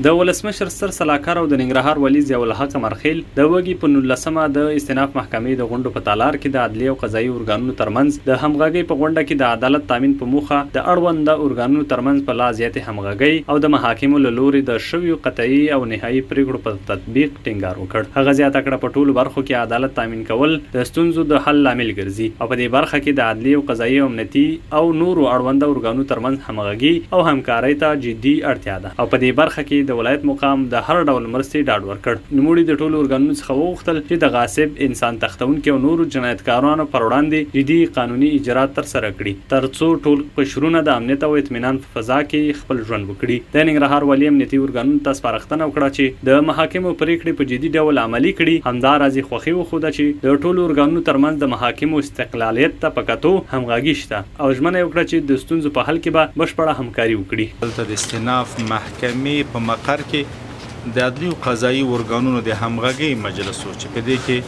د ولسمشر ستر سلاکار او د ننګرهار والي ضیاء الحق مرخیل د وږي په 19مه د استئناف محکمې د غونډو په تالار کې د عدلي او قضایي ارګانونو ترمنځ د همغږۍ په غونډه کې د عدالت تامین په موخه د اړوند ارګانونو ترمنځ په لا زیاتې همغږۍ او د محاکمو له لوري د شویو قطعي او نهایي پریکړو په تطبیق ټینګار وکړ. هغه زیاته کړه په ټولو برخو کې عدالت تامین کول د ستونزو د حل لامل ګرځي او په دې برخه کې د عدلي او قضایي او امنیتي او نورو اړوند ارګانونو ترمنځ همغږي او همکارۍ ته جدي اړتیا ده او په دې برخه کې د ولایت مقام د هر ډول مرستې ډاډ ورکړ. نوموړي د ټولو ارګانونو څخه وغوښتل چې د غاصب، انسان تښتونکو او نورو جنایتکارانو پر وړاندې جدي قانوني اجرات ترسره کړي ترڅو ټول قشرونه د امنیت او اطمینان په فضا کې خپل ژوند وکړي. د ننګرهار والي امنیتي ارګانونو ته سپارښتنه وکړه چې د محاکمو پریکړې په جدي ډول عملي کړي. همداراز خوښي وښوده چې د ټولو ارګانونو ترمنځ د محاکمو استقلالیت ته په کتو همغږي شته او ژمنه وکړه چې د ستونزو په حل کې به بشپړه همکاري وکړي. دلته د استئناف محکمې په مقر کې د عدلي او قضایي ارګانونو د همغږۍ مجلس چې په دې کې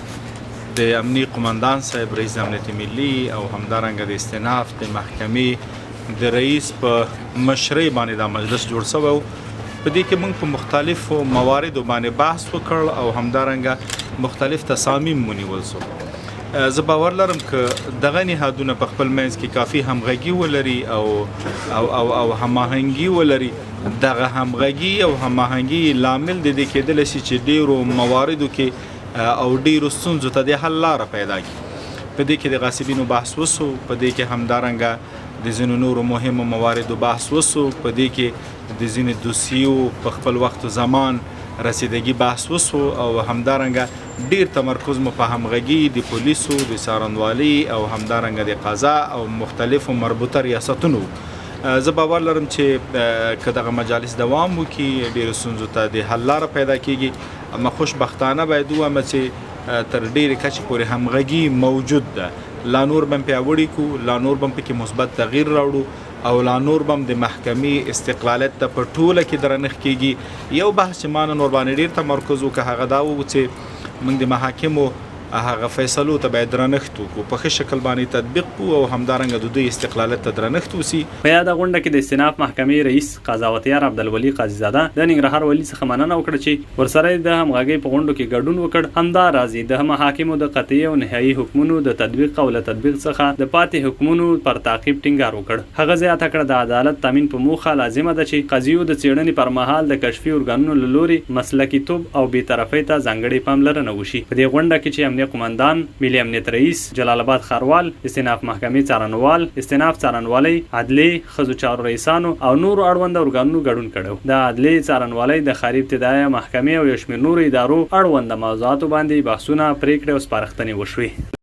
د امني قماندان صاحب، رئیس امنیت ملي او همدارنګه د استئناف د محکمې د رئیس په مشرۍ باندې دا مجلس جوړ شوی و. په دې کې موږ په مختلفو مواردو باندې بحث وکړ او همدارنګه مختلف تصامیم ونیول شو. زه باور لرم که دغه نهادونه په خپل منځ کې کافي همغږي ولري او هماهنګي ولري. دغه همغږي او هماهنګي لامل د دې کېدلی شي چې ډیرو مواردو کې او ډیرو ستونزو ته د حل لاره پیدا کړي. په دې کې د غاصبینو بحث وسو، په دې کې همدارنګه د ځینو نورو مهمو مواردو بحث وسو، په دې کې د ځینو دوسیو په خپل وخت و زمان رسیدگی بحث وسو او همدارنګه ډیر تمرکز مو په همغږي د پولیسو، د څارنوالۍ او همدارنګه د قضا او مختلفو مربوطه ریاستونو. زه باور لرم چې که دغه مجالس دوام وکړي ډیرو ستونزو ته د حل لاره پیدا کیږي. اما خوشبختانه باید ووایم چې تر ډیرې کچې پورې همغږي موجود ده. لا نور به پیاوړي کړو، لا نور به پکې مثبت تغییر راوړو او لا نور به د محکمې استقلالیت ته په ټوله کې درنښت کیږي. یو بحث چې ما نن ورباندې ډیر تمرکز وکړ هغه دا و چې موږ د محاکمو هغه فیصلو ته باید درنښت وکړو، په ښه شکل باندې تطبیق کړو او همدارنګه د دوی استقلالیت ته درنښت وسي. په یاده غونډه کې د استئناف محکمې رئیس قضاوتیار عبدالولي قاضیزاده د ننګرهار والي څخه مننه وکړه چې ورسره د همغږۍ په غونډو کې ګډون وکړ. همداراز د محاکمو د قطعي او نهایي حکمونو د تطبیق او له تطبیق څخه د پاتې حکمونو پر تعقیب ټینګار وکړ. هغه زیاته کړه د عدالت تامین په موخه لازمه ده چې قضیو د څېړنې پر مهال د کشفي ارګانونو له لوري مسلکیتوب او بېطرفۍ ته ځانګړې پاملرنه وشي. په دې غونډه کې چې امنیت قماندان، ملي امنیت رئیس، جلال آباد ښاروال، استئناف محکمې څارنوال، استئناف څارنوالۍ، عدلي، ښځو چارو رئیسانو او نورو اړوند ارګانونو ګډون کړی. د عدلي څارنوالۍ د ښاري ابتدایه محکمې او یو شمېر نورو ادارو اړوند موضوعاتو باندې بحثونه، پریکړې او سپارښتنې وشوې.